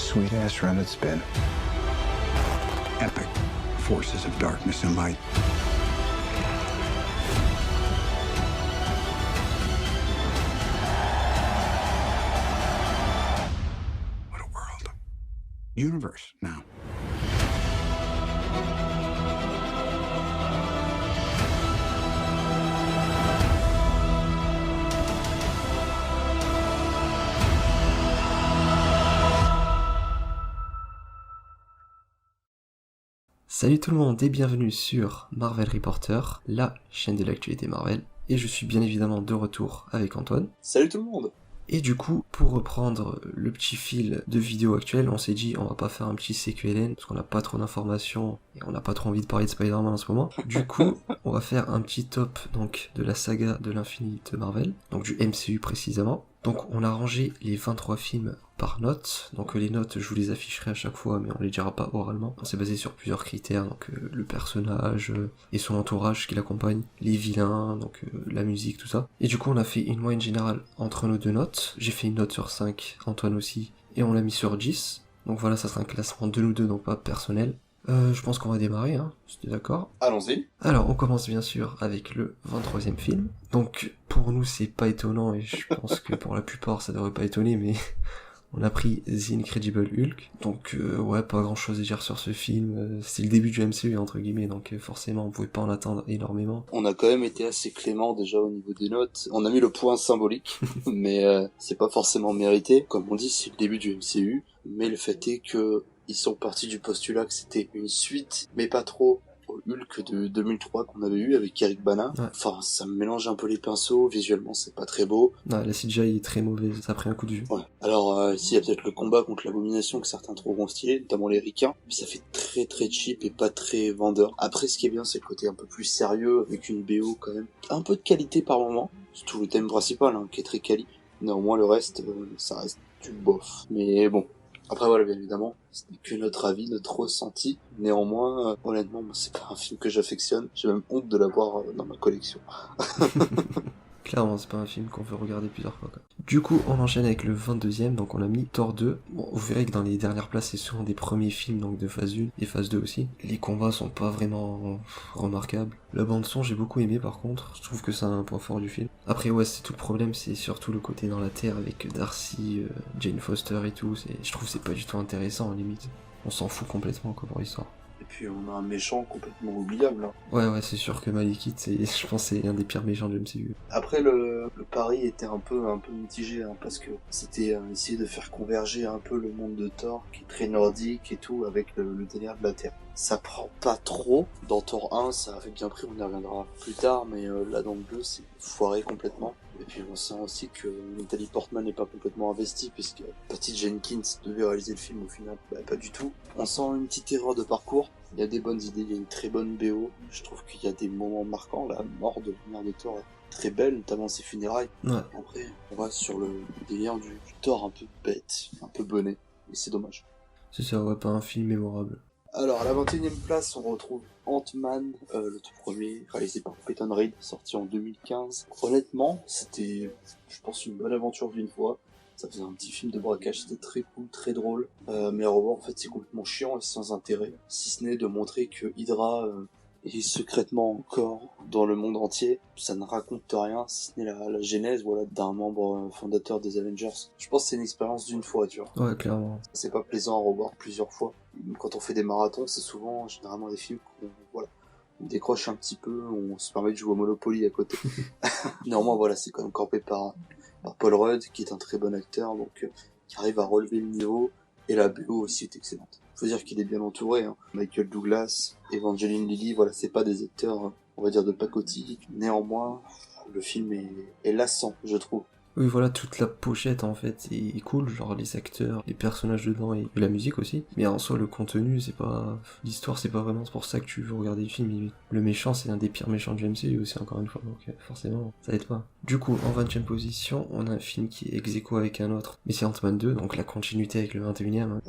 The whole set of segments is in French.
sweet-ass run it's been. Epic forces of darkness and light. What a world. Universe now. Salut tout le monde et bienvenue sur Marvel Reporter, la chaîne de l'actualité Marvel, et je suis bien évidemment de retour avec Antoine. Salut tout le monde. Et du coup, pour reprendre le petit fil de vidéo actuelle, on s'est dit on va pas faire un petit CQLN parce qu'on n'a pas trop d'informations et on n'a pas trop envie de parler de Spider-Man en ce moment. Du coup, on va faire un petit top donc de la saga de l'infinite Marvel, donc du MCU précisément. Donc on a rangé les 23 films par notes, donc les notes je vous les afficherai à chaque fois mais on les dira pas oralement. On s'est basé sur plusieurs critères, donc le personnage et son entourage qui l'accompagne, les vilains, donc la musique, tout ça. Et du coup on a fait une moyenne générale entre nos deux notes, j'ai fait une note sur 5, Antoine aussi, et on l'a mis sur 10. Donc voilà, ça sera un classement de nous deux, donc pas personnel. Je pense qu'on va démarrer, hein, si t'es d'accord. Allons-y. Alors, on commence bien sûr avec le 23e film. Donc, pour nous, c'est pas étonnant, et je pense que pour la plupart, ça devrait pas étonner, mais on a pris The Incredible Hulk. Donc, ouais, pas grand chose à dire sur ce film. C'est le début du MCU, entre guillemets, donc forcément, on pouvait pas en attendre énormément. On a quand même été assez clément déjà au niveau des notes. On a mis le point symbolique, mais c'est pas forcément mérité. Comme on dit, c'est le début du MCU, mais le fait est que ils sont partis du postulat que c'était une suite, mais pas trop, au Hulk de 2003 qu'on avait eu avec Eric Bana. Ouais. Enfin, ça me mélange un peu les pinceaux, visuellement c'est pas très beau. Non, la CGI est très mauvaise, ça a pris un coup de vue. Ouais. Alors, ici il y a peut-être le combat contre l'abomination que certains trouveront stylé, notamment les ricains, mais ça fait très très cheap et pas très vendeur. Après, ce qui est bien, c'est le côté un peu plus sérieux, avec une BO quand même, un peu de qualité par moment, surtout le thème principal, hein, qui est très quali. Néanmoins, le reste, ça reste du bof. Mais bon. Après voilà, bien évidemment, ce n'est que notre avis, notre ressenti. Néanmoins, honnêtement, moi, c'est pas un film que j'affectionne. J'ai même honte de l'avoir dans ma collection. Clairement, c'est pas un film qu'on veut regarder plusieurs fois, quoi. Du coup, on enchaîne avec le 22e, donc on a mis Thor 2. Bon, vous verrez que dans les dernières places, c'est souvent des premiers films, donc de phase 1 et phase 2 aussi. Les combats sont pas vraiment remarquables. La bande son, j'ai beaucoup aimé par contre. Je trouve que c'est un point fort du film. Après, ouais, c'est tout le problème, c'est surtout le côté dans la Terre avec Darcy, Jane Foster et tout. Je trouve que c'est pas du tout intéressant, en limite. On s'en fout complètement, quoi, pour l'histoire. Et puis on a un méchant complètement oubliable. Hein. Ouais, c'est sûr que Malekith, je pense que c'est un des pires méchants du MCU. Après, le pari était un peu mitigé, hein, parce que c'était essayer de faire converger un peu le monde de Thor, qui est très nordique et tout, avec le délire de la Terre. Ça prend pas trop. Dans Thor 1, ça avait bien pris, on y reviendra plus tard, mais là dans le 2, c'est foiré complètement. Et puis on sent aussi que Natalie Portman n'est pas complètement investie, puisque Patty Jenkins devait réaliser le film au final. Bah, pas du tout. On sent une petite erreur de parcours. Il y a des bonnes idées, il y a une très bonne BO. Je trouve qu'il y a des moments marquants. La mort de la mère de Thor est très belle, notamment ses funérailles. Ouais. Après, on va sur le délire du Thor un peu bête, un peu bonnet. Et c'est dommage. C'est ça, ouais, pas un film mémorable. Alors, à la 21e place, on retrouve Ant-Man, le tout premier, réalisé par Peyton Reed, sorti en 2015. Honnêtement, c'était, je pense, une bonne aventure d'une fois. Ça faisait un petit film de braquage, c'était très cool, très drôle. Mais à revoir, en fait, c'est complètement chiant et sans intérêt. Si ce n'est de montrer que Hydra est secrètement encore dans le monde entier. Ça ne raconte rien, si ce n'est la genèse, voilà, d'un membre fondateur des Avengers. Je pense que c'est une expérience d'une fois, tu vois. Ouais, clairement. C'est pas plaisant à revoir plusieurs fois. Quand on fait des marathons, c'est souvent, généralement, des films qu'on, voilà, on décroche un petit peu, on se permet de jouer au Monopoly à côté. Néanmoins, voilà, c'est quand même campé par Paul Rudd, qui est un très bon acteur, donc, qui arrive à relever le niveau, et la BO aussi est excellente. Faut dire qu'il est bien entouré, hein. Michael Douglas, Evangeline Lilly, voilà, c'est pas des acteurs, on va dire, de pacotille. Néanmoins, le film est lassant, je trouve. Oui, voilà, toute la pochette en fait est cool, genre les acteurs, les personnages dedans et la musique aussi. Mais en soi, le contenu, c'est pas. L'histoire, c'est pas vraiment pour ça que tu veux regarder le film. Le méchant, c'est l'un des pires méchants du MCU aussi, encore une fois, donc forcément, ça aide pas. Du coup, en 20ème position, on a un film qui est ex-aequo avec un autre, mais c'est Ant-Man 2, donc la continuité avec le 21ème.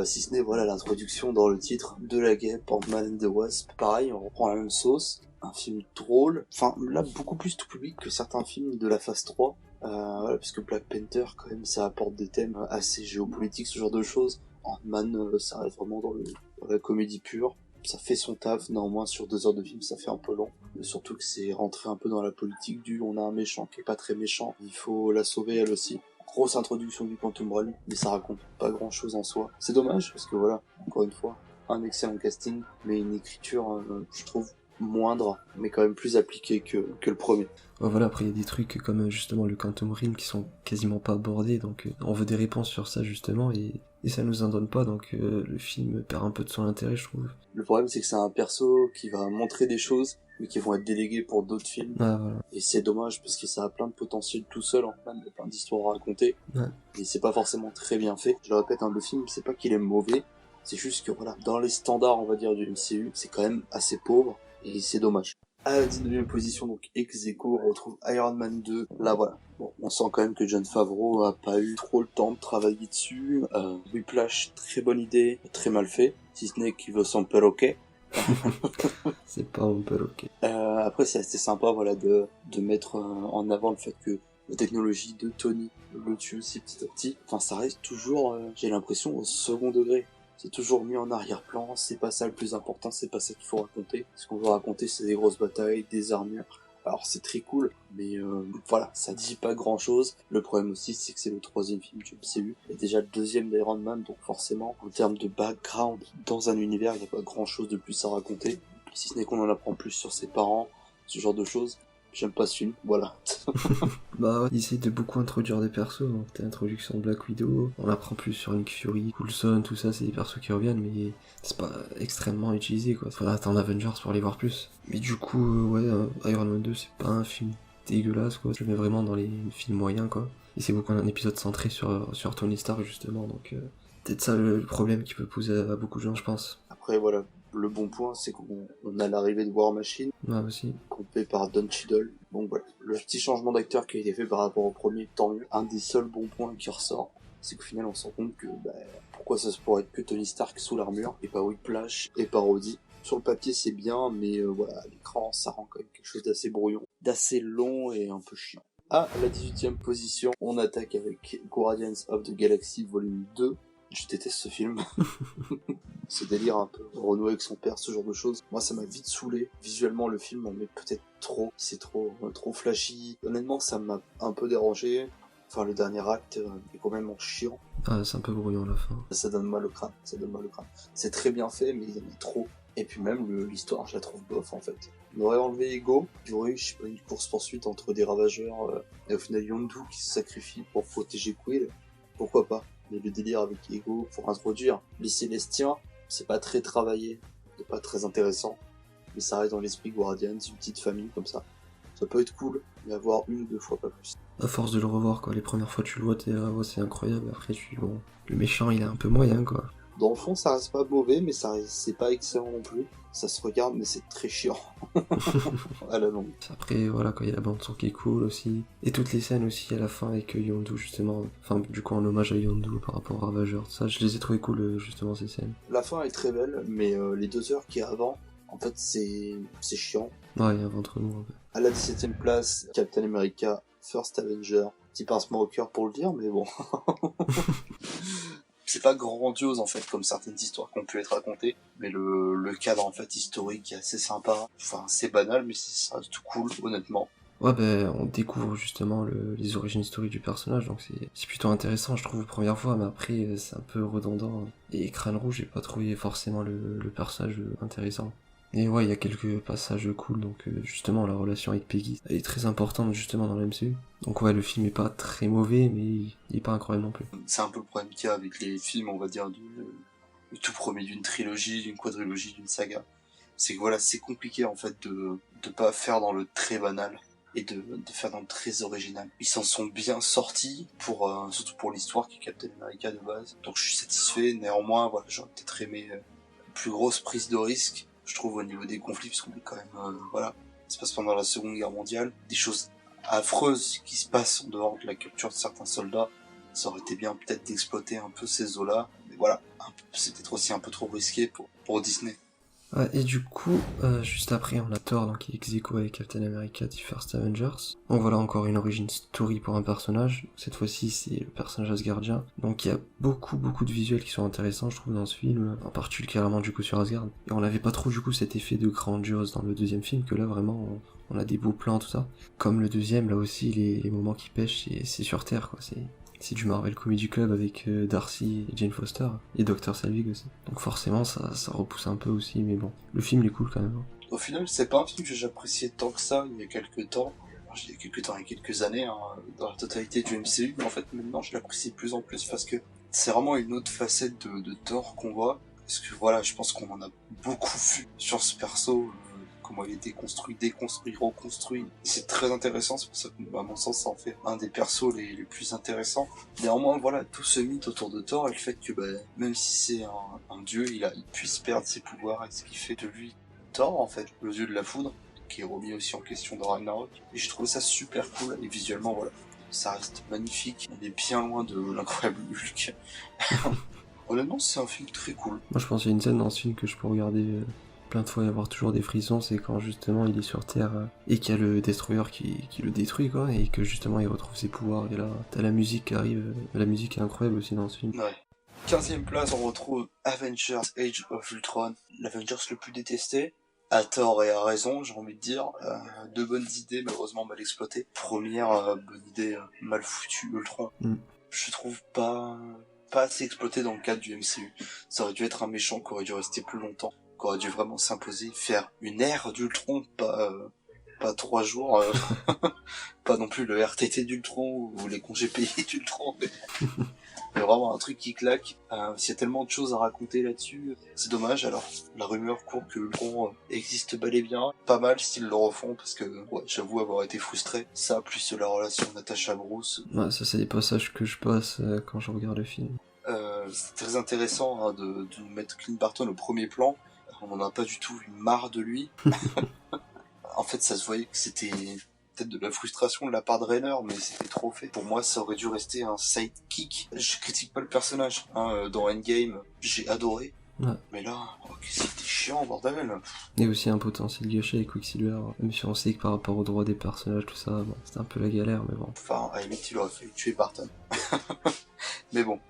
Si ce n'est, voilà, l'introduction dans le titre de la guêpe, Ant-Man and the Wasp. Pareil, on reprend la même sauce. Un film drôle, enfin là beaucoup plus tout public que certains films de la phase 3. Voilà, puisque Black Panther, quand même, ça apporte des thèmes assez géopolitiques, ce genre de choses. Ant-Man, ça reste vraiment dans la comédie pure. Ça fait son taf, néanmoins sur 2 heures de film ça fait un peu long. Mais surtout que c'est rentré un peu dans la politique on a un méchant qui est pas très méchant, il faut la sauver elle aussi. Grosse introduction du Quantum Realm, mais ça raconte pas grand chose en soi. C'est dommage parce que voilà, encore une fois, un excellent casting, mais une écriture, je trouve, moindre, mais quand même plus appliquée que le premier. Ouais, voilà, après il y a des trucs comme justement le Quantum Realm qui sont quasiment pas abordés, donc on veut des réponses sur ça justement, et ça nous en donne pas, donc le film perd un peu de son intérêt, je trouve. Le problème c'est que c'est un perso qui va montrer des choses, mais qui vont être délégués pour d'autres films. Ah, voilà. Et c'est dommage parce que ça a plein de potentiel tout seul, en fait, il y a plein d'histoires à raconter. Ouais. Et c'est pas forcément très bien fait. Je le répète, le film, c'est pas qu'il est mauvais, c'est juste que voilà, dans les standards, on va dire, du MCU, c'est quand même assez pauvre, et c'est dommage. À la 19e position, donc ex aequo, on retrouve Iron Man 2. Là voilà, bon, on sent quand même que Jon Favreau a pas eu trop le temps de travailler dessus. Whiplash, très bonne idée, très mal fait, si ce n'est qu'il veut son perroquet. C'est pas un peu ok. Après c'est assez sympa voilà de mettre en avant le fait que la technologie de Tony le tue aussi petit à petit. Enfin ça reste toujours, j'ai l'impression, au second degré. C'est toujours mis en arrière-plan, c'est pas ça le plus important, c'est pas ça qu'il faut raconter. Ce qu'on veut raconter c'est des grosses batailles, des armures. Alors c'est très cool, mais voilà, ça dit pas grand chose. Le problème aussi c'est que c'est le 3e film du MCU, et déjà le 2e d'Iron Man, donc forcément en termes de background dans un univers il n'y a pas grand chose de plus à raconter. Si ce n'est qu'on en apprend plus sur ses parents, ce genre de choses. J'aime pas ce film, voilà. Bah ouais, il essaie de beaucoup introduire des persos, donc t'as l'introduction de Black Widow, on apprend plus sur Nick Fury, Coulson, tout ça, c'est des persos qui reviennent, mais c'est pas extrêmement utilisé quoi. Faudra attendre Avengers pour les voir plus. Mais du coup, Iron Man 2 c'est pas un film dégueulasse quoi, je le mets vraiment dans les films moyens quoi. Et c'est beaucoup un épisode centré sur Tony Stark justement, donc peut-être ça le problème qui peut poser à beaucoup de gens je pense. Après voilà, le bon point c'est qu'on a l'arrivée de War Machine, Ouais aussi. compté par Don Cheadle. Donc voilà, le petit changement d'acteur qui a été fait par rapport au premier, tant mieux. Un des seuls bons points qui ressort, c'est qu'au final on se rend compte que pourquoi ça se pourrait être que Tony Stark sous l'armure, et pas Whiplash, et pas Rhodey. Sur le papier c'est bien, mais voilà, à l'écran ça rend quand même quelque chose d'assez brouillon, d'assez long et un peu chiant. À la 18e position, on attaque avec Guardians of the Galaxy Volume 2. Je déteste ce film. Ce délire un peu renouer avec son père, ce genre de choses. Moi, ça m'a vite saoulé. Visuellement, le film en met peut-être trop. C'est trop flashy. Honnêtement, ça m'a un peu dérangé. Enfin, le dernier acte est quand même en chiant. Ah c'est un peu brouillon à la fin. Ça donne mal au crâne. C'est très bien fait, mais il y en a trop. Et puis même, l'histoire, je la trouve bof, en fait. On aurait enlevé Ego, il y aurait eu, je sais pas, une course-poursuite entre des ravageurs, et au final, Yondu qui se sacrifie pour protéger Quill. Pourquoi pas? Mais le délire avec Ego pour introduire les Célestiens, c'est pas très travaillé, c'est pas très intéressant, mais ça reste dans l'esprit Guardians, une petite famille comme ça. Ça peut être cool, mais avoir 1 ou 2 fois pas plus. À force de le revoir quoi, les premières fois tu le vois t'es là, ouais, c'est incroyable, après bon, le méchant il est un peu moyen quoi. Dans le fond, ça reste pas mauvais, mais c'est pas excellent non plus. Ça se regarde, mais c'est très chiant. À la longue. Après voilà quoi, il y a la bande son qui est cool aussi, et toutes les scènes aussi à la fin avec Yondu justement, enfin du coup en hommage à Yondu par rapport à Ravageur, ça je les ai trouvées cool justement ces scènes. La fin est très belle, mais les 2 heures qui est avant, en fait, c'est chiant. Ouais, il y a un ventre mou un peu. À la 17e place, Captain America, First Avenger. Petit pincement au cœur pour le dire, mais bon. C'est pas grandiose en fait, comme certaines histoires qui ont pu être racontées, mais le cadre en fait historique est assez sympa. Enfin, c'est banal, mais ça reste tout cool, honnêtement. Ouais, on découvre justement les origines historiques du personnage, donc c'est plutôt intéressant, je trouve, première fois, mais après, c'est un peu redondant. Et Crâne Rouge, j'ai pas trouvé forcément le personnage intéressant. Et ouais, il y a quelques passages cool, donc justement, la relation avec Peggy, elle est très importante justement dans le MCU. Donc ouais, le film est pas très mauvais, mais il est pas incroyable non plus. C'est un peu le problème qu'il y a avec les films, on va dire, du tout premier d'une trilogie, d'une quadrilogie, d'une saga. C'est que voilà, c'est compliqué en fait de pas faire dans le très banal et de faire dans le très original. Ils s'en sont bien sortis pour surtout pour l'histoire qui est Captain America de base. Donc je suis satisfait. Néanmoins, voilà, j'aurais peut-être aimé une plus grosse prise de risque, je trouve, au niveau des conflits, parce qu'on est quand même voilà, ça se passe pendant la Seconde Guerre mondiale, des choses affreuses qui se passent en dehors de la capture de certains soldats. Ça aurait été bien peut-être d'exploiter un peu ces eaux-là, mais voilà, c'est peut-être aussi un peu trop risqué pour Disney. Ouais, et du coup, juste après, on a Thor, donc qui est ex aequo avec Captain America The First Avengers. Donc voilà, encore une origin story pour un personnage. Cette fois-ci, c'est le personnage asgardien. Donc il y a beaucoup de visuels qui sont intéressants, je trouve, dans ce film, en particulièrement du coup sur Asgard. Et on n'avait pas trop du coup cet effet de grandiose dans le deuxième film, que là vraiment, on a des beaux plans, tout ça. Comme le deuxième, là aussi, les moments qui pêchent, c'est sur Terre, quoi. C'est du Marvel Comedy Club avec Darcy et Jane Foster, et Dr. Selvig aussi. Donc forcément, ça repousse un peu aussi, mais bon. Le film, il est cool quand même. Hein. Au final, c'est pas un film que j'appréciais tant que ça il y a quelques temps. Alors, il y a quelques années, hein, dans la totalité du MCU, mais en fait, maintenant, je l'apprécie de plus en plus parce que c'est vraiment une autre facette de Thor qu'on voit. Parce que voilà, je pense qu'on en a beaucoup vu sur ce perso, comment il était construit, déconstruit, reconstruit. C'est très intéressant, c'est pour ça que, à mon sens, ça en fait un des persos les plus intéressants. Néanmoins, voilà, tout ce mythe autour de Thor et le fait que, même si c'est un dieu, il puisse perdre ses pouvoirs et ce qui fait de lui Thor, en fait, le dieu de la foudre, qui est remis aussi en question dans Ragnarok. Et j'ai trouvé ça super cool, et visuellement, voilà, ça reste magnifique. On est bien loin de l'incroyable Hulk. Honnêtement, c'est un film très cool. Moi, je pense qu'il y a une scène dans ce film que je peux regarder plein de fois et avoir toujours des frissons, c'est quand justement il est sur Terre et qu'il y a le Destroyer qui le détruit, quoi, et que justement il retrouve ses pouvoirs. Et là, t'as la musique qui arrive, la musique est incroyable aussi dans ce film. Ouais. 15e place, on retrouve Avengers Age of Ultron, l'Avengers le plus détesté. À tort et à raison, j'ai envie de dire. Deux bonnes idées, malheureusement mal exploitées. Première bonne idée, mal foutue, Ultron. Je trouve pas assez exploité dans le cadre du MCU. Ça aurait dû être un méchant qui aurait dû rester plus longtemps, qui aurait dû vraiment s'imposer, faire une ère d'Ultron, pas 3 jours, pas non plus le RTT d'Ultron ou les congés payés d'Ultron, mais vraiment un truc qui claque. S'il y a tellement de choses à raconter là-dessus, c'est dommage. Alors, la rumeur court que Ultron existe bel et bien. Pas mal s'ils le refont, parce que ouais, j'avoue avoir été frustré. Ça, plus la relation Natasha Bruce. Ouais, ça c'est des passages que je passe quand je regarde le film. C'est très intéressant de mettre Clint Barton au premier plan. On n'en a pas du tout eu marre de lui. En fait, ça se voyait que c'était peut-être de la frustration de la part de Rainer, mais c'était trop fait. Pour moi, ça aurait dû rester un sidekick. Je critique pas le personnage. Dans Endgame, j'ai adoré. Ouais. Mais là, c'était chiant, bordel. Et aussi un potentiel gâché avec Quicksilver, même si on sait que par rapport aux droits des personnages, tout ça, bon, c'était un peu la galère, mais bon. Enfin, à la limite, il aurait fallu tuer Barton. Mais bon,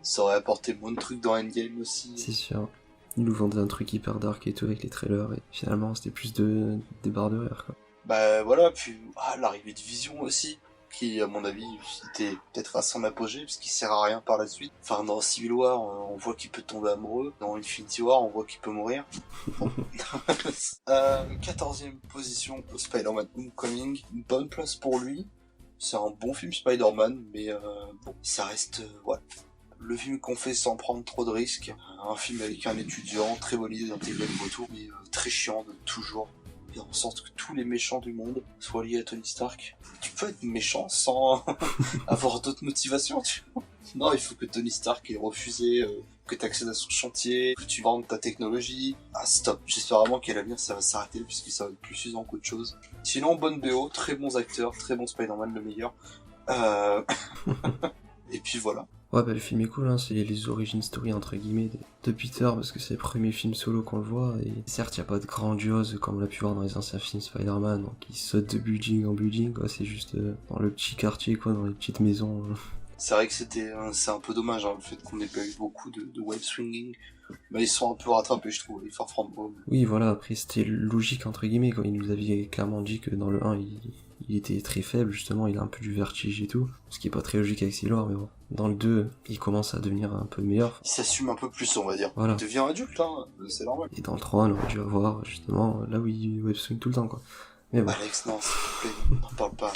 ça aurait apporté moins de trucs dans Endgame aussi. C'est sûr. Ils nous vendaient un truc hyper dark et tout avec les trailers, et finalement c'était plus des barres de rire, quoi. Voilà, puis l'arrivée de Vision aussi, qui à mon avis était peut-être à son apogée, parce qu'il sert à rien par la suite. Enfin, dans Civil War, on voit qu'il peut tomber amoureux. Dans Infinity War, on voit qu'il peut mourir. Bon. 14e position, Spider-Man Homecoming. Une bonne place pour lui. C'est un bon film Spider-Man, mais bon, ça reste... le film qu'on fait sans prendre trop de risques. Un film avec un étudiant, très bonne idée d'intégrer le retour, mais très chiant de toujours faire en sorte que tous les méchants du monde soient liés à Tony Stark. Tu peux être méchant sans avoir d'autres motivations, tu vois. Non, il faut que Tony Stark ait refusé, que tu accèdes à son chantier, que tu vendes ta technologie. Stop. J'espère vraiment qu'à l'avenir ça va s'arrêter, puisque ça va être plus usant qu'autre chose. Sinon, bonne BO, très bons acteurs, très bon Spider-Man, le meilleur. Et puis voilà. Ouais, le film est cool, hein, c'est les origin story entre guillemets de Peter, parce que c'est le premier film solo qu'on le voit, et certes, il n'y a pas de grandiose comme on l'a pu voir dans les anciens films Spider-Man, donc il saute de building en building, quoi, c'est juste dans le petit quartier, quoi, dans les petites maisons. C'est vrai que c'est un peu dommage, le fait qu'on n'ait pas eu beaucoup de web swinging. Mais ils sont un peu rattrapés, je trouve, les Far From Home. Oui, voilà, après c'était logique entre guillemets, quoi, il nous avait clairement dit que dans le 1, il était très faible, justement, il a un peu du vertige et tout, ce qui est pas très logique avec Civil War, mais bon. Dans le 2, il commence à devenir un peu meilleur. Il s'assume un peu plus, on va dire. Voilà. Il devient adulte, c'est normal. Et dans le 3, on aurait dû avoir, justement, là où il webswing tout le temps, quoi. Mais bon. Alex, non, s'il te plaît, n'en parle pas.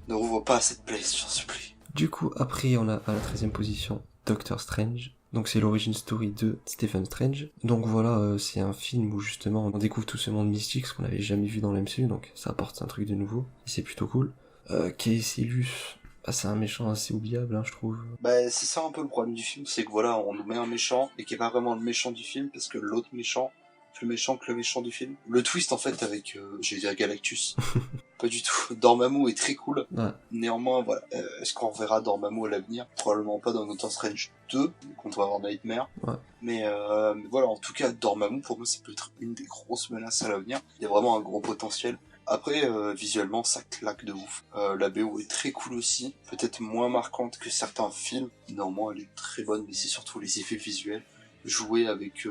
Ne rouvre pas cette place, j'en supplie. Du coup, après, on a à la 13e position Doctor Strange. Donc c'est l'origin story de Stephen Strange. Donc voilà, c'est un film où justement on découvre tout ce monde mystique, ce qu'on n'avait jamais vu dans l'MCU, donc ça apporte un truc de nouveau, et c'est plutôt cool. Caecilius, c'est un méchant assez oubliable, je trouve. C'est ça un peu le problème du film, c'est que voilà, on nous met un méchant, et qui est pas vraiment le méchant du film, parce que l'autre méchant, plus méchant que le méchant du film. Le twist en fait avec, j'allais dire Galactus, pas du tout. Dormammu est très cool. Ouais. Néanmoins, voilà, est-ce qu'on reverra Dormammu à l'avenir? Probablement pas dans Doctor Strange 2, quand on va avoir Nightmare. Ouais. Mais voilà, en tout cas, Dormammu, pour moi, ça peut être une des grosses menaces à l'avenir. Il y a vraiment un gros potentiel. Après, visuellement, ça claque de ouf. La BO est très cool aussi, peut-être moins marquante que certains films. Néanmoins, elle est très bonne, mais c'est surtout les effets visuels. Jouer avec,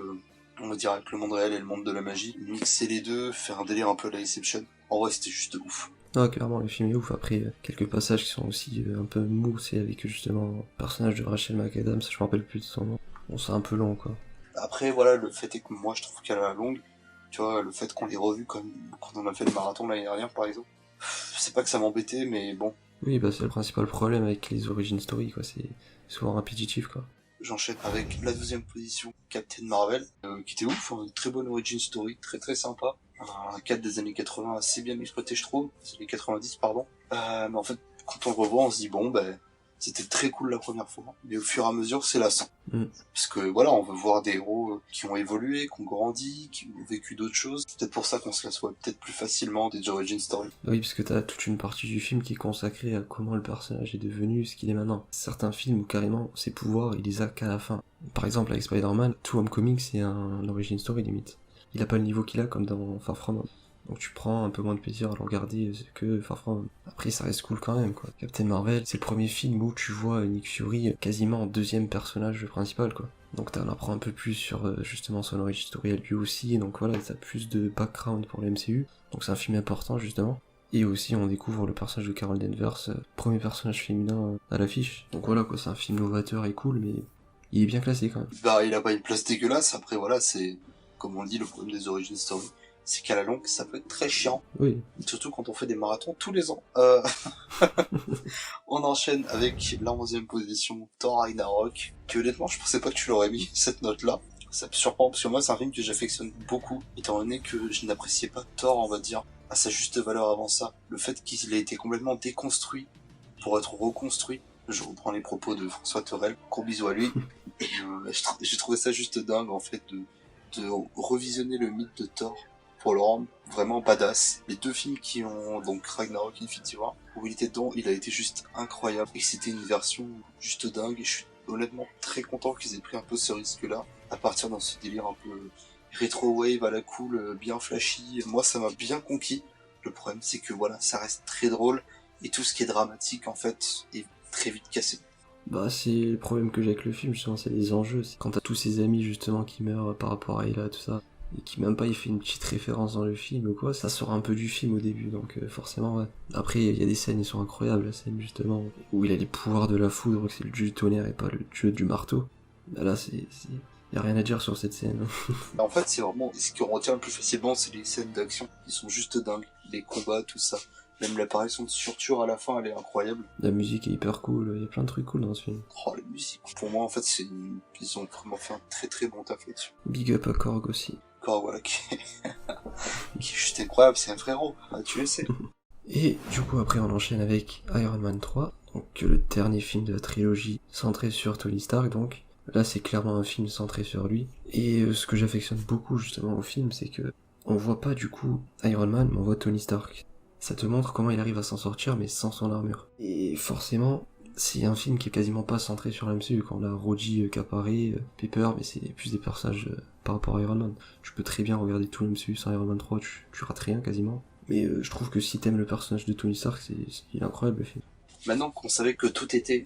on va dire, avec le monde réel et le monde de la magie. Mixer les deux, faire un délire un peu à la Inception. En vrai, c'était juste ouf. Ah, clairement, le film est ouf. Après, quelques passages qui sont aussi un peu mous, c'est avec justement le personnage de Rachel McAdams, je me rappelle plus de son nom. Bon, c'est un peu long, quoi. Après, voilà, le fait est que moi, je trouve qu'à la longue, tu vois, le fait qu'on l'ait revu comme quand on a fait le marathon l'année dernière, par exemple, c'est pas que ça m'embêtait, mais bon, Oui, bah c'est le principal problème avec les origin story, quoi. C'est souvent répétitif, quoi. j'enchaîne avec la 12e position, Captain Marvel, qui était ouf, hein, une très bonne origin story, très très sympa. Un cadre des années 80 assez bien exploité, je trouve. C'est les 90, pardon. Mais en fait, quand on le revoit, on se dit, bon, ben, c'était très cool la première fois. Mais au fur et à mesure, c'est lassant. Parce que voilà, on veut voir des héros qui ont évolué, qui ont grandi, qui ont vécu d'autres choses. C'est peut-être pour ça qu'on se lasse peut-être plus facilement des origin story. Oui, parce que t'as toute une partie du film qui est consacrée à comment le personnage est devenu ce qu'il est maintenant. Certains films où carrément ses pouvoirs, il les a qu'à la fin. Par exemple, avec Spider-Man, tout Homecoming, c'est un origin story limite. Il a pas le niveau qu'il a comme dans Far From Home. Donc tu prends un peu moins de plaisir à le regarder que Far From Home. Après, ça reste cool quand même, quoi. Captain Marvel, c'est le premier film où tu vois Nick Fury quasiment en deuxième personnage principal, quoi. Donc t'en apprends un peu plus sur justement son origin story à lui aussi, donc voilà, t'as plus de background pour le MCU. Donc c'est un film important, justement. Et aussi, on découvre le personnage de Carol Danvers, premier personnage féminin à l'affiche. Donc voilà, quoi, c'est un film novateur et cool, mais il est bien classé quand même. Bah, il a pas une place dégueulasse. Après, voilà, c'est, comme on le dit, le problème des origin story, c'est qu'à la longue, ça peut être très chiant. Oui. Surtout quand on fait des marathons tous les ans. On enchaîne avec la 11e position, Thor Ragnarok, qui honnêtement, je pensais pas que tu l'aurais mis, cette note-là. Ça me surprend, parce que moi, c'est un film que j'affectionne beaucoup, étant donné que je n'appréciais pas Thor, on va dire, à sa juste valeur avant ça. Le fait qu'il ait été complètement déconstruit pour être reconstruit. Je reprends les propos de François Torel, gros bisous à lui. Et j'ai trouvé ça juste dingue, en fait, de revisionner le mythe de Thor pour le rendre vraiment badass. Les deux films qui ont, donc Ragnarok et Infinity War, où il était dedans, il a été juste incroyable. Et c'était une version juste dingue, et je suis honnêtement très content qu'ils aient pris un peu ce risque-là, à partir dans ce délire un peu rétro wave à la cool, bien flashy. Moi, ça m'a bien conquis. Le problème, c'est que voilà, ça reste très drôle, et tout ce qui est dramatique, en fait, est très vite cassé. Bah c'est le problème que j'ai avec le film, justement, c'est les enjeux. C'est quand t'as tous ces amis, justement, qui meurent par rapport à Ayla, tout ça, et qui même pas il fait une petite référence dans le film ou quoi, ça sort un peu du film au début, donc forcément, ouais. Après, il y a des scènes, ils sont incroyables, la scène, justement, où il a les pouvoirs de la foudre, c'est le dieu du tonnerre et pas le dieu du marteau. Bah là, y a rien à dire sur cette scène. En fait, c'est vraiment, ce qu'on retient le plus facilement, c'est les scènes d'action, qui sont juste dingues. Les combats, tout ça. Même l'apparition de Surtur à la fin, elle est incroyable. La musique est hyper cool, il y a plein de trucs cool dans ce film. Oh, la musique. Pour moi, en fait, ils ont vraiment fait un très très bon taf là-dessus. Big up à Korg aussi. Korg, voilà, qui est juste incroyable, c'est un frérot. Ah, tu le sais. Et du coup, après, on enchaîne avec Iron Man 3, donc le dernier film de la trilogie centré sur Tony Stark, donc. Là, c'est clairement un film centré sur lui. Et ce que j'affectionne beaucoup, justement, au film, c'est que on voit pas, du coup, Iron Man, mais on voit Tony Stark. Ça te montre comment il arrive à s'en sortir, mais sans son armure. Et forcément, c'est un film qui est quasiment pas centré sur l'MCU. Quand on a Roddy qui apparaît, Pepper, mais c'est plus des personnages par rapport à Iron Man. Tu peux très bien regarder tout l'MCU sans Iron Man 3, tu rates rien quasiment. Mais je trouve que si t'aimes le personnage de Tony Stark, il est incroyable le film. Maintenant qu'on savait que tout était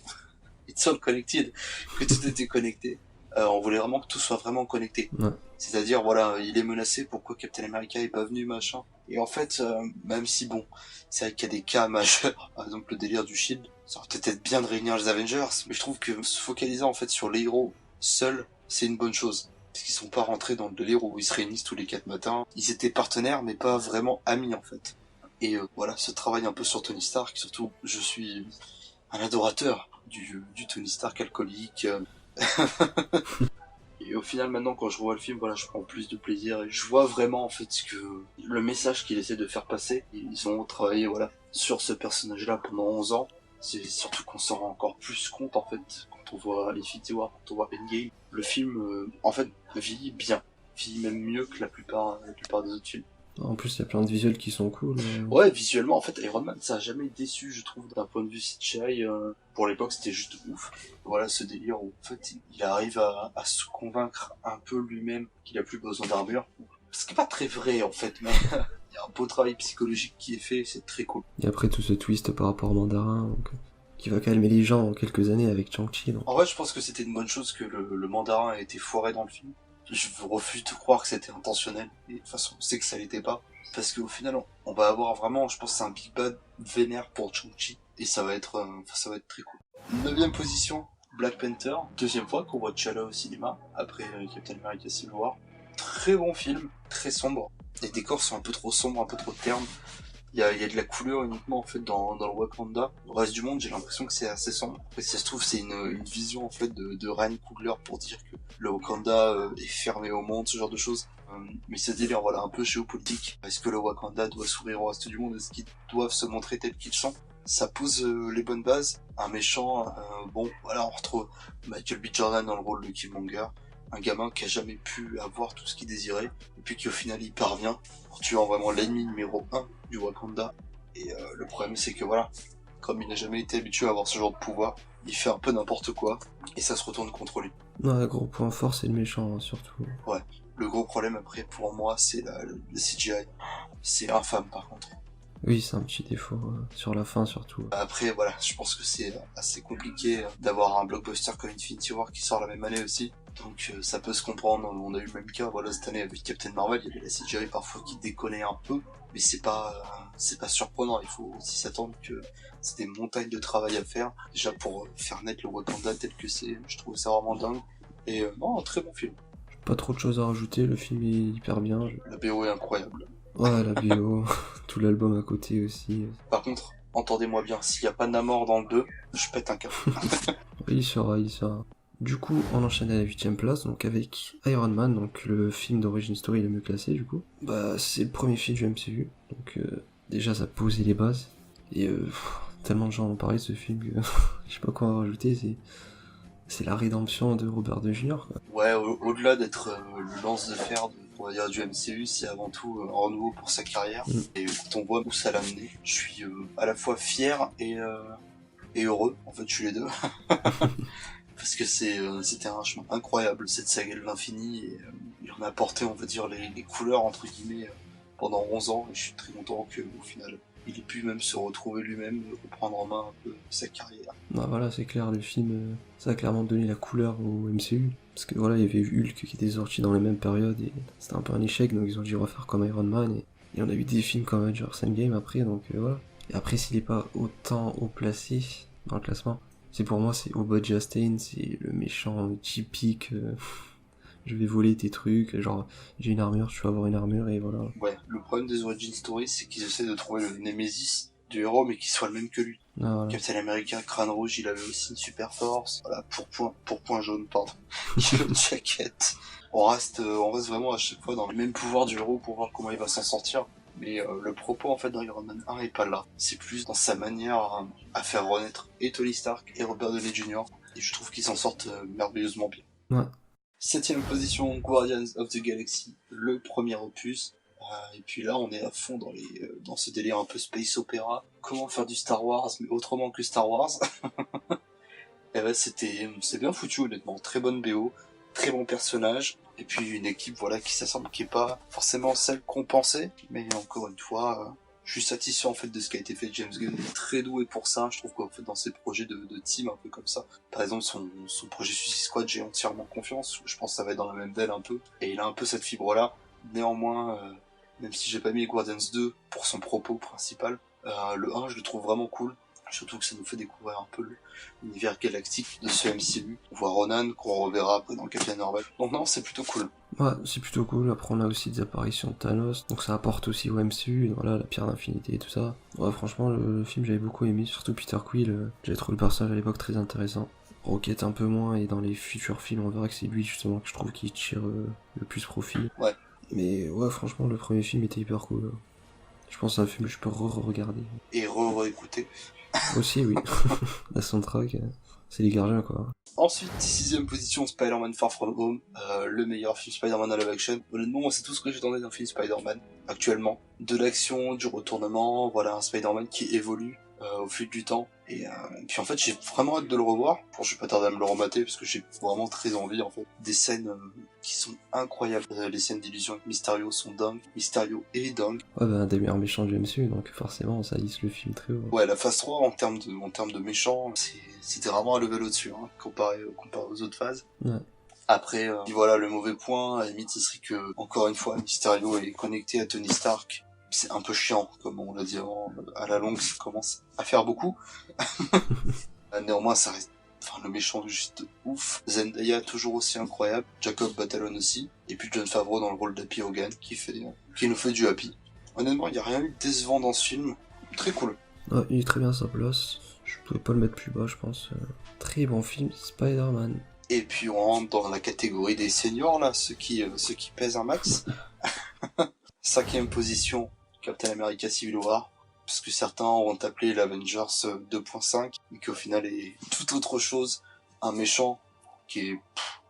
It's all connected, que tout était connecté, on voulait vraiment que tout soit vraiment connecté. Ouais. C'est-à-dire, voilà, il est menacé, pourquoi Captain America est pas venu, machin. Et en fait, même si bon, c'est vrai qu'il y a des cas majeurs, par exemple le délire du Shield, ça aurait peut-être bien de réunir les Avengers, mais je trouve que se focaliser en fait sur les héros seuls, c'est une bonne chose. Parce qu'ils sont pas rentrés dans le délire où ils se réunissent tous les 4 matins. Ils étaient partenaires, mais pas vraiment amis en fait. Et voilà, ce travail un peu sur Tony Stark, surtout, je suis un adorateur du Tony Stark alcoolique. Et au final, maintenant, quand je revois le film, voilà, je prends plus de plaisir et je vois vraiment, en fait, ce que le message qu'il essaie de faire passer. Ils ont travaillé, voilà, sur ce personnage-là pendant 11 ans. C'est surtout qu'on s'en rend encore plus compte, en fait, quand on voit Infinity War, quand on voit Endgame. Le film, en fait, vieillit bien. vieillit même mieux que la plupart des autres films. En plus, il y a plein de visuels qui sont cool. Ouais, visuellement, en fait, Iron Man, ça a jamais déçu, je trouve, d'un point de vue CGI. Pour l'époque, c'était juste ouf. Voilà, ce délire où, en fait, il arrive à se convaincre un peu lui-même qu'il a plus besoin d'armure. Ce qui est pas très vrai, en fait, mais il y a un beau travail psychologique qui est fait, c'est très cool. Et après, tout ce twist par rapport au mandarin, donc, qui va calmer les gens en quelques années avec Shang-Chi. Donc. En vrai, je pense que c'était une bonne chose que le mandarin ait été foiré dans le film. Je refuse de croire que c'était intentionnel. Et de toute façon, on sait que ça l'était pas. Parce qu'au final, on va avoir vraiment, je pense, c'est un big bad vénère pour Shang-Chi. Et ça va être très cool. 9ème position, Black Panther. 2e fois qu'on voit T'Challa au cinéma. Après Captain America Civil War. Très bon film, très sombre. Les décors sont un peu trop sombres, un peu trop ternes. Il y a de la couleur uniquement en fait dans le Wakanda. Le reste du monde, j'ai l'impression que c'est assez sombre. Après, si ça se trouve, c'est une vision en fait de Ryan Coogler pour dire que le Wakanda est fermé au monde, ce genre de choses. Mais ce délire, voilà, un peu géopolitique. Est-ce que le Wakanda doit s'ouvrir au reste du monde? Est-ce qu'ils doivent se montrer tels qu'ils sont? Ça pose les bonnes bases. Un méchant, bon, voilà, on retrouve Michael B. Jordan dans le rôle de Killmonger. Un gamin qui a jamais pu avoir tout ce qu'il désirait, et puis qui au final y parvient, en tuant vraiment l'ennemi numéro 1 du Wakanda. Et le problème c'est que voilà, comme il n'a jamais été habitué à avoir ce genre de pouvoir, il fait un peu n'importe quoi, et ça se retourne contre lui. Ouais, gros point fort, c'est le méchant, hein, surtout. Ouais, le gros problème après pour moi c'est le CGI. C'est infâme par contre. Oui, c'est un petit défaut, sur la fin surtout. Après voilà, je pense que c'est assez compliqué d'avoir un blockbuster comme Infinity War qui sort la même année aussi. Donc ça peut se comprendre, on a eu le même cas, voilà, cette année avec Captain Marvel, il y avait la CGI parfois qui déconnait un peu, mais c'est pas surprenant, il faut aussi s'attendre que c'est des montagnes de travail à faire, déjà pour faire naître le Wakanda tel que c'est, je trouve ça vraiment dingue, et non, un très bon film. Pas trop de choses à rajouter, le film est hyper bien. La BO est incroyable. Ouais, la bio, tout l'album à côté aussi. Par contre, entendez-moi bien, s'il y a pas Namor dans le 2, je pète un câble. Il sera. Du coup, on enchaîne à la 8ème place, donc avec Iron Man, donc le film d'origine story le mieux classé du coup. Bah, c'est le premier film du MCU, donc déjà ça posait les bases, et tellement de gens ont parlé de ce film que je sais pas quoi en rajouter, c'est la rédemption de Robert Downey Jr. quoi. Ouais, au-delà d'être le lance de fer on va dire du MCU, c'est avant tout un renouveau pour sa carrière, et quand on voit où ça l'a mené, je suis à la fois fier et heureux, en fait je suis les deux. Parce que c'était un chemin incroyable, cette saga de l'infini, et il en a apporté, on va dire, les couleurs, entre guillemets, pendant 11 ans, et je suis très content qu'au final, il ait pu même se retrouver lui-même, reprendre en main un peu sa carrière. Bah voilà, c'est clair, le film, ça a clairement donné la couleur au MCU, parce que voilà, il y avait Hulk qui était sorti dans les mêmes périodes, et c'était un peu un échec, donc ils ont dû refaire comme Iron Man, et on a eu des films comme Avengers Endgame après, donc voilà. Et après, s'il est pas autant haut placé dans le classement, pour moi, c'est Obadiah Chastain, c'est le méchant typique, je vais voler tes trucs, genre, j'ai une armure, tu vas avoir une armure, et voilà. Ouais, le problème des origin stories, c'est qu'ils essaient de trouver le némésis du héros, mais qui soit le même que lui. Ah, voilà. Captain America, crâne rouge, il avait aussi une super force. Voilà, pour point jaune, pardon. Yellow jacket. On reste vraiment à chaque fois dans le même pouvoir du héros pour voir comment il va s'en sortir. Mais le propos en fait d'Iron Man 1 est pas là. C'est plus dans sa manière à faire renaître et Tony Stark et Robert Downey Jr. Et je trouve qu'ils s'en sortent merveilleusement bien. Ouais. 7ème position, Guardians of the Galaxy, le premier opus. Et puis là, on est à fond dans ce délire un peu space opéra. Comment faire du Star Wars, mais autrement que Star Wars. Et ouais, c'est bien foutu honnêtement. Très bonne BO, très bon personnage. Et puis une équipe voilà qui s'assemble, qui est pas forcément celle qu'on pensait. Mais encore une fois, je suis satisfait en fait de ce qui a été fait. James Gunn est très doué pour ça. Je trouve qu'en fait dans ses projets de team un peu comme ça, par exemple son projet Suicide Squad, j'ai entièrement confiance. Je pense que ça va être dans la même veine un peu. Et il a un peu cette fibre là. Néanmoins, même si j'ai pas mis Guardians 2 pour son propos principal, le 1 je le trouve vraiment cool. Surtout que ça nous fait découvrir un peu l'univers galactique de ce MCU. On voit Ronan, qu'on reverra après dans Captain Marvel. Donc non, c'est plutôt cool. Ouais, c'est plutôt cool. Après, on a aussi des apparitions de Thanos, donc ça apporte aussi au MCU, voilà, la pierre d'infinité et tout ça. Ouais, franchement, le film, j'avais beaucoup aimé, surtout Peter Quill. J'avais trouvé le personnage à l'époque très intéressant. Rocket un peu moins, et dans les futurs films, on verra que c'est lui, justement, que je trouve qui tire le plus profit. Ouais. Mais ouais, franchement, le premier film était hyper cool. Je pense que c'est un film que je peux re-regarder. Et re-écouter. Aussi, oui. La soundtrack. C'est les gardiens, quoi. Ensuite, 6ème position, Spider-Man Far From Home, le meilleur film Spider-Man à live action. Honnêtement, moi, c'est tout ce que j'attendais d'un film Spider-Man, actuellement. De l'action, du retournement, voilà, un Spider-Man qui évolue au fil du temps. Et puis en fait, j'ai vraiment hâte de le revoir. Bon, je vais pas tarder à me le remater, parce que j'ai vraiment très envie, en fait. Des scènes qui sont incroyables. Les scènes d'illusion avec Mysterio sont dingues. Mysterio est dingue. Ouais, bah, un des meilleurs méchants du MCU, donc forcément, ça hisse le film très haut. Ouais, la phase 3, en termes de méchants, c'était vraiment un level au-dessus, hein, comparé aux autres phases. Ouais. Après, voilà, le mauvais point, à la limite, ce serait que, encore une fois, Mysterio est connecté à Tony Stark. C'est un peu chiant, comme on l'a dit avant, à la longue, ça commence à faire beaucoup. Néanmoins, ça reste, enfin, le méchant est juste ouf. Zendaya, toujours aussi incroyable. Jacob Batalon aussi. Et puis Jon Favreau dans le rôle d'Happy Hogan, qui nous fait du happy. Honnêtement, il n'y a rien eu de décevant dans ce film. Très cool. Ouais, il est très bien à sa place. Je pouvais pas le mettre plus bas, je pense. Très bon film, Spider-Man. Et puis on rentre dans la catégorie des seniors, là, ceux qui pèsent un max. 5ème position, Captain America Civil War, parce que certains ont appelé l'Avengers 2.5, mais qui au final est tout autre chose. Un méchant qui est...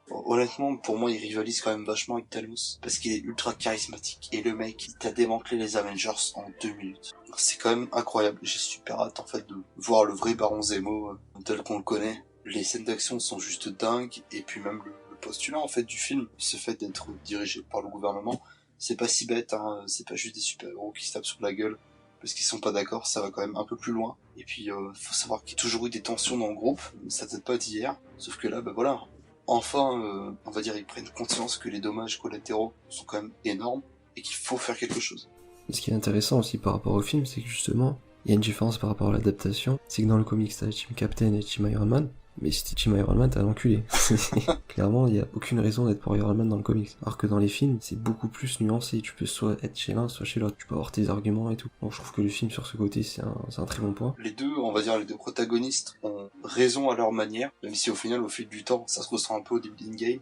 honnêtement, pour moi, il rivalise quand même vachement avec Thanos, parce qu'il est ultra charismatique. Et le mec, il t'a démantelé les Avengers en 2 minutes. C'est quand même incroyable. J'ai super hâte, en fait, de voir le vrai Baron Zemo, tel qu'on le connaît. Les scènes d'action sont juste dingues, et puis même le postulat, en fait, du film, ce fait d'être dirigé par le gouvernement, c'est pas si bête, hein. C'est pas juste des super-héros qui se tapent sur la gueule parce qu'ils sont pas d'accord, ça va quand même un peu plus loin. Et puis, faut savoir qu'il y a toujours eu des tensions dans le groupe, ça date pas d'hier, sauf que là, bah voilà, enfin, on va dire, ils prennent conscience que les dommages collatéraux sont quand même énormes et qu'il faut faire quelque chose. Et ce qui est intéressant aussi par rapport au film, c'est que justement, il y a une différence par rapport à l'adaptation, c'est que dans le comics, t'as Team Captain et Team Iron Man, mais si t'es Team Iron Man, t'es un enculé. Clairement, il y a aucune raison d'être pour Iron Man dans le comics. Alors que dans les films, c'est beaucoup plus nuancé. Tu peux soit être chez l'un, soit chez l'autre. Tu peux avoir tes arguments et tout. Donc je trouve que le film, sur ce côté, c'est un très bon point. Les deux, on va dire, les deux protagonistes ont raison à leur manière, même si au final, au fil du temps, ça se ressent un peu au début d'Endgame.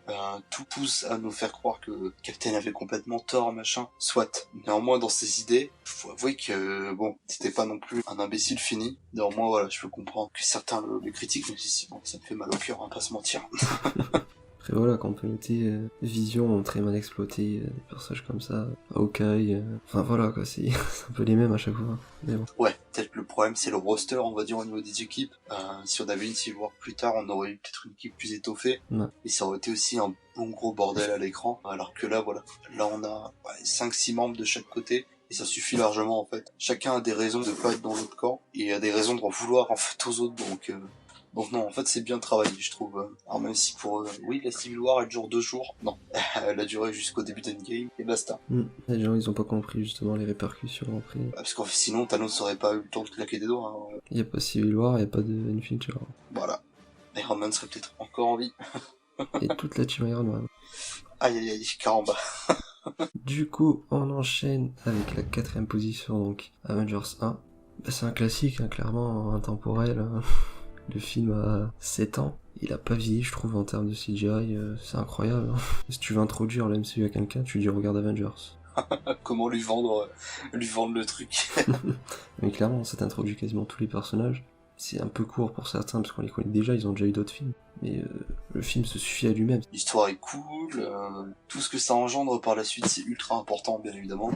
Tout pousse à nous faire croire que Captain avait complètement tort, machin. Soit. Néanmoins, dans ses idées, faut avouer que, bon, c'était pas non plus un imbécile fini. Néanmoins, voilà, je peux comprendre que certains le critiquent, mais si, bon, ça me fait mal au cœur, on va pas se mentir. Après voilà, quand on peut noter Vision très mal exploité, des personnages comme ça, Hawkeye, enfin voilà quoi, c'est un peu les mêmes à chaque fois. Mais bon. Ouais, peut-être que le problème c'est le roster, on va dire, au niveau des équipes. Si on avait une Civil War plus tard, on aurait eu peut-être une équipe plus étoffée. Ouais. Et ça aurait été aussi un bon gros bordel à l'écran. Alors que là, voilà. Là, on a 5-6 membres de chaque côté. Et ça suffit largement, en fait. Chacun a des raisons de pas être dans l'autre camp. Et a des raisons de vouloir, en fait, aux autres. Donc non, en fait, c'est bien travaillé, je trouve. Alors même si pour eux, oui, la Civil War, elle dure 2 jours. Non, elle a duré jusqu'au début d'Endgame, et basta. Les gens, ils ont pas compris justement les répercussions après. Parce que sinon, Thanos n'aurait pas eu le temps de claquer des doigts. Hein. Y a pas Civil War, y a pas de Infinity War. Voilà. Iron Man serait peut-être encore en vie. Et toute la team Iron Man. Aïe aïe aïe, caramba. Du coup, on enchaîne avec la 4ème position, donc Avengers 1. Bah, c'est un classique, hein, clairement, intemporel. Hein. Le film a 7 ans. Il a pas vieilli, je trouve, en termes de CGI. C'est incroyable. Hein. Si tu veux introduire le MCU à quelqu'un, tu dis regarde Avengers. Comment lui vendre le truc. Mais clairement, ça t'introduit quasiment tous les personnages. C'est un peu court pour certains, parce qu'on les connaît déjà, ils ont déjà eu d'autres films. Mais le film se suffit à lui-même. L'histoire est cool, tout ce que ça engendre par la suite, c'est ultra important, bien évidemment.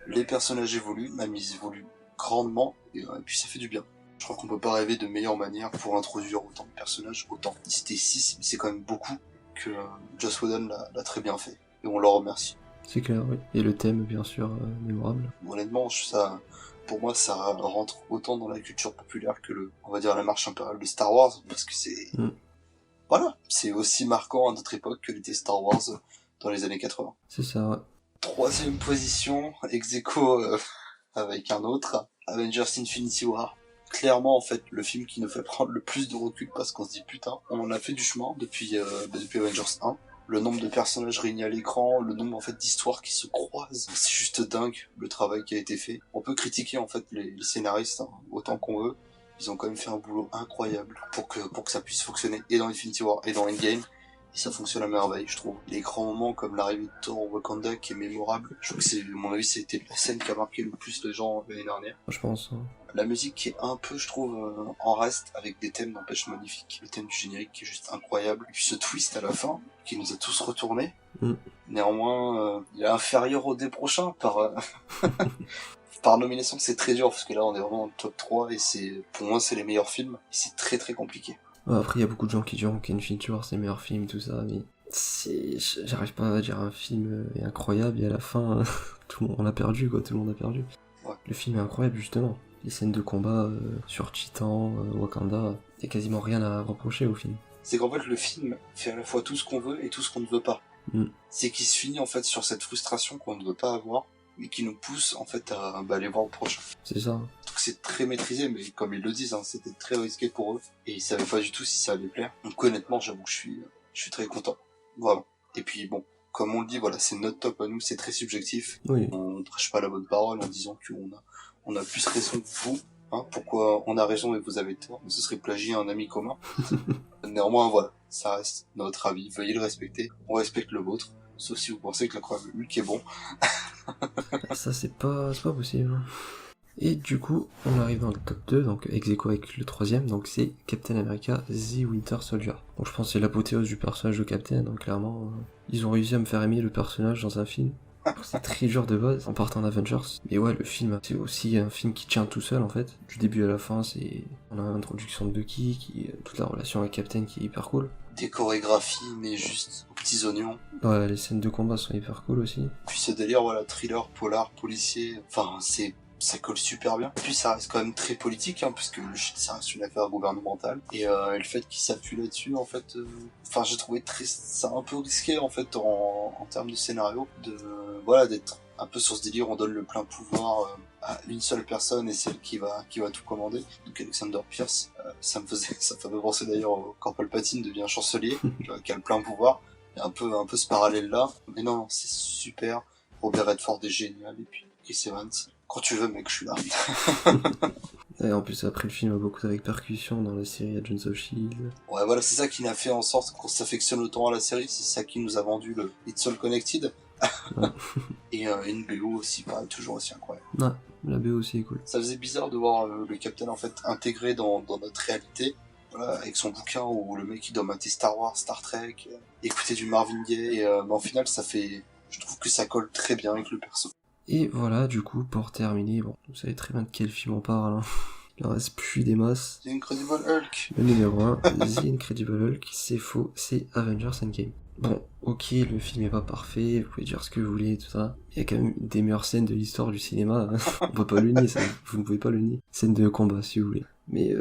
Les personnages évoluent, même ils évoluent grandement, et puis ça fait du bien. Je crois qu'on peut pas rêver de meilleure manière pour introduire autant de personnages, autant. C'était 6, mais c'est quand même beaucoup que Joss Whedon l'a très bien fait. Et on le remercie. C'est clair, oui. Et le thème, bien sûr, mémorable. Honnêtement, pour moi, ça rentre autant dans la culture populaire que on va dire, la marche impériale de Star Wars, parce que c'est... Voilà, c'est aussi marquant à notre époque que l'était Star Wars dans les années 80. C'est ça, ouais. 3ème position, ex-aequo avec un autre, Avengers Infinity War. Clairement, en fait, le film qui nous fait prendre le plus de recul parce qu'on se dit putain, on en a fait du chemin depuis Avengers 1. Le nombre de personnages réunis à l'écran, le nombre en fait d'histoires qui se croisent, c'est juste dingue le travail qui a été fait. On peut critiquer en fait les scénaristes autant qu'on veut, ils ont quand même fait un boulot incroyable pour que ça puisse fonctionner et dans Infinity War et dans Endgame. Et ça fonctionne à merveille, je trouve. Les grands moments comme l'arrivée de Thor au Wakanda qui est mémorable. Je trouve que c'est, à mon avis, c'était la scène qui a marqué le plus les gens l'année dernière. Je pense. Hein. La musique qui est un peu, je trouve, en reste avec des thèmes n'empêche magnifiques. Le thème du générique qui est juste incroyable. Et puis ce twist à la fin qui nous a tous retournés. Néanmoins, il est inférieur au dé prochain par nomination. C'est très dur parce que là on est vraiment dans le top 3 et c'est, pour moi, c'est les meilleurs films. Et c'est très très compliqué. Ouais, après, il y a beaucoup de gens qui diront qu'Infinity War c'est le meilleur film, tout ça, mais j'arrive pas à dire un film est incroyable et à la fin, on a perdu, quoi, tout le monde a perdu. Ouais. Le film est incroyable, justement. Les scènes de combat sur Titan, Wakanda, y a quasiment rien à reprocher au film. C'est qu'en fait le film fait à la fois tout ce qu'on veut et tout ce qu'on ne veut pas. C'est qu'il se finit en fait sur cette frustration qu'on ne veut pas avoir, mais qui nous pousse en fait à aller voir le prochain. C'est ça. Donc c'est très maîtrisé, mais comme ils le disent, hein, c'était très risqué pour eux, et ils savaient pas du tout si ça allait plaire. Donc honnêtement, j'avoue que je suis très content. Vraiment. Et puis bon, comme on le dit, voilà, c'est notre top à nous, c'est très subjectif. Oui. On ne prêche pas la bonne parole en disant on a plus raison que vous. Hein, pourquoi on a raison et vous avez tort, ce serait plagier un ami commun. Néanmoins, voilà, ça reste notre avis, veuillez le respecter, on respecte le vôtre, sauf si vous pensez que l'incroyable Hulk est bon. Ça, c'est pas possible. Et du coup, on arrive dans le top 2, donc ex aequo avec le troisième, donc c'est Captain America The Winter Soldier. Donc je pense que c'est l'apothéose du personnage de Captain, donc clairement, ils ont réussi à me faire aimer le personnage dans un film. C'est très dur de base, en partant d'Avengers. Mais ouais, le film, c'est aussi un film qui tient tout seul, en fait. Du début à la fin, on a l'introduction de Bucky, toute la relation avec Captain qui est hyper cool. Des chorégraphies, mais juste aux petits oignons. Ouais, les scènes de combat sont hyper cool aussi. Puis ce délire, voilà, thriller, polar, policier, enfin, ça colle super bien. Puis ça reste quand même très politique, hein, puisque ça reste une affaire gouvernementale. Et le fait qu'il s'appuie là-dessus, en fait, j'ai trouvé ça un peu risqué, en fait, en termes de scénario, d'être un peu sur ce délire, on donne le plein pouvoir à une seule personne et celle qui va tout commander. Donc Alexander Pierce, ça me fait penser d'ailleurs quand Palpatine devient chancelier, qui a le plein pouvoir. Il y a un peu ce parallèle là. Mais non, c'est super. Robert Redford est génial, et puis Chris Evans. Quand tu veux, mec, je suis là. Et en plus, après, le film a beaucoup de répercussions dans la série Agents of S.H.I.E.L.D. Ouais, voilà, c'est ça qui a fait en sorte qu'on s'affectionne autant à la série, c'est ça qui nous a vendu le It's All Connected. Ouais. Et une BO aussi, pareil, toujours aussi incroyable. Ouais, la BO aussi est cool. Ça faisait bizarre de voir le Captain en fait intégré dans notre réalité. Voilà, avec son bouquin où le mec il doit mater Star Wars, Star Trek, écouter du Marvin Gaye, et en final je trouve que ça colle très bien avec le perso. Et voilà, du coup, pour terminer, bon, vous savez très bien de quel film on parle, hein. Il en reste plus des masses. The Incredible Hulk. Le numéro 1, The Incredible Hulk, c'est faux, c'est Avengers Endgame. Bon, ok, le film est pas parfait, vous pouvez dire ce que vous voulez, tout ça. Il y a quand même des meilleures scènes de l'histoire du cinéma, hein. On peut pas le nier, ça, vous ne pouvez pas le nier. Scène de combat, si vous voulez. Mais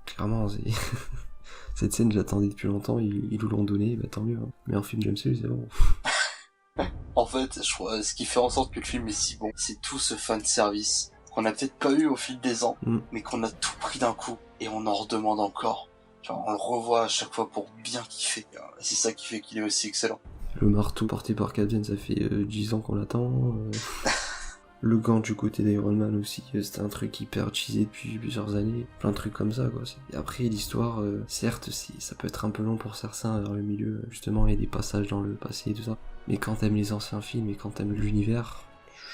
clairement, cette scène, j'attendais depuis longtemps, ils nous l'ont donné, bah tant mieux. Hein. Mais un film James Bond, c'est bon. En fait, je crois, ce qui fait en sorte que le film est si bon, c'est tout ce fan service qu'on a peut-être pas eu au fil des ans, mais qu'on a tout pris d'un coup, et on en redemande encore. Genre, on le revoit à chaque fois pour bien kiffer. C'est ça qui fait qu'il est aussi excellent. Le marteau porté par Captain, ça fait 10 ans qu'on l'attend. Le gant du côté d'Iron Man aussi, c'était un truc hyper utilisé depuis plusieurs années. Plein de trucs comme ça, quoi. Et après, l'histoire, certes, ça peut être un peu long pour certains vers le milieu. Justement, il y a des passages dans le passé et tout ça. Mais quand t'aimes les anciens films et quand t'aimes l'univers,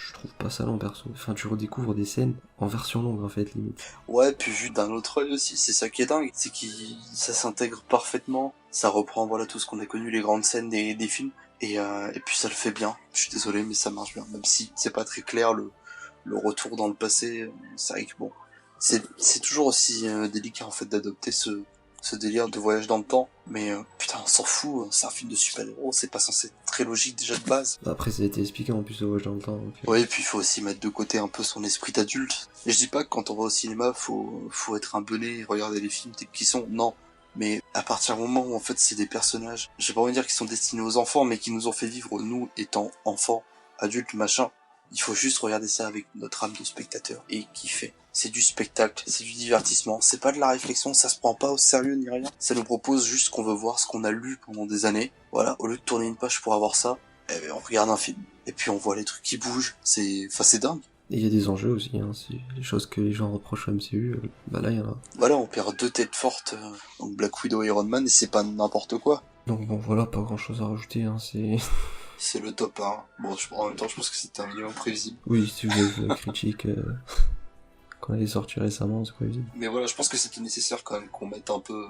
je trouve pas ça long, perso. Enfin, tu redécouvres des scènes en version longue, en fait, limite. Ouais, puis vu d'un autre œil aussi, c'est ça qui est dingue. C'est que ça s'intègre parfaitement. Ça reprend, voilà, tout ce qu'on a connu, les grandes scènes des films. Et puis ça le fait bien. Je suis désolé, mais ça marche bien. Même si c'est pas très clair le retour dans le passé, c'est vrai que bon, c'est toujours aussi délicat en fait d'adopter ce délire de voyage dans le temps. Mais putain, on s'en fout. C'est un film de super-héros. C'est pas censé être très logique déjà de base. Après, ça a été expliqué en plus au voyage dans le temps. Donc... Ouais, et puis il faut aussi mettre de côté un peu son esprit d'adulte. Et je dis pas que quand on va au cinéma, faut être un bonnet et regarder les films tels qu'ils sont. Non. Mais à partir du moment où en fait c'est des personnages, j'ai pas envie de dire qu'ils sont destinés aux enfants, mais qui nous ont fait vivre nous étant enfants, adultes, machin, il faut juste regarder ça avec notre âme de spectateur et kiffer. C'est du spectacle, c'est du divertissement, c'est pas de la réflexion, ça se prend pas au sérieux ni rien. Ça nous propose juste ce qu'on veut voir, ce qu'on a lu pendant des années. Voilà, au lieu de tourner une page pour avoir ça, on regarde un film. Et puis on voit les trucs qui bougent, c'est dingue. Et il y a des enjeux aussi, hein, c'est les choses que les gens reprochent au MCU, bah là il y en a. Voilà, on perd deux têtes fortes, donc Black Widow et Iron Man, et c'est pas n'importe quoi. Donc bon voilà, pas grand chose à rajouter, hein, c'est... C'est le top 1. Bon, en même temps, je pense que c'était un minimum prévisible. Oui, si vous avez vu la critique quand elle est sortie récemment, c'est prévisible. Mais voilà, je pense que c'était nécessaire quand même qu'on mette un peu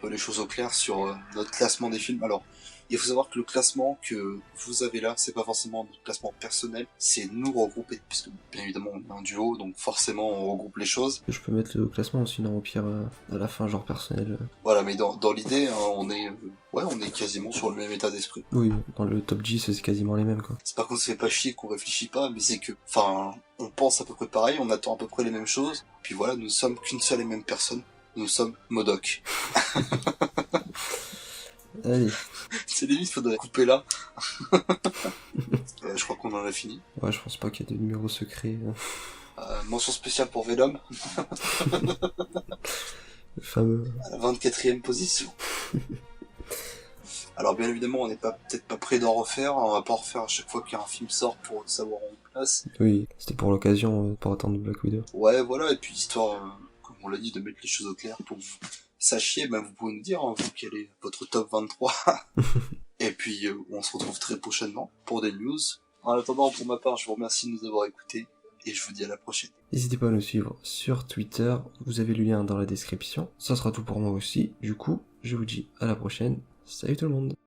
les choses au clair sur notre classement des films. Alors, il faut savoir que le classement que vous avez là, c'est pas forcément notre classement personnel, c'est nous regroupés, puisque bien évidemment on est un duo, donc forcément on regroupe les choses. Je peux mettre le classement sinon au pire à la fin, genre personnel. Voilà, mais dans l'idée, hein, on est quasiment sur le même état d'esprit. Oui, dans le top 10 c'est quasiment les mêmes quoi. C'est pas qu'on se fait pas chier, qu'on réfléchit pas, mais c'est que, enfin, on pense à peu près pareil, on attend à peu près les mêmes choses, puis voilà, nous sommes qu'une seule et même personne, nous sommes Modoc. Allez, C'est limite, faudrait couper là. Je crois qu'on en a fini. ouais je pense pas qu'il y ait de numéro secret. Mention spéciale pour Venom, Le fameux... à la 24e position. Alors bien évidemment, on n'est peut-être pas prêt d'en refaire, on va pas en refaire à chaque fois qu'un film sort pour savoir où on place. Oui, c'était pour l'occasion, pour attendre Black Widow. Ouais, voilà, et puis histoire, comme on l'a dit, de mettre les choses au clair pour que vous sachiez, ben vous pouvez nous dire, hein, vous, quel est votre top 23. Et puis, on se retrouve très prochainement pour des news. En attendant, pour ma part, je vous remercie de nous avoir écoutés, et je vous dis à la prochaine. N'hésitez pas à nous suivre sur Twitter, vous avez le lien dans la description. Ça sera tout pour moi aussi. Du coup, je vous dis à la prochaine. Salut tout le monde!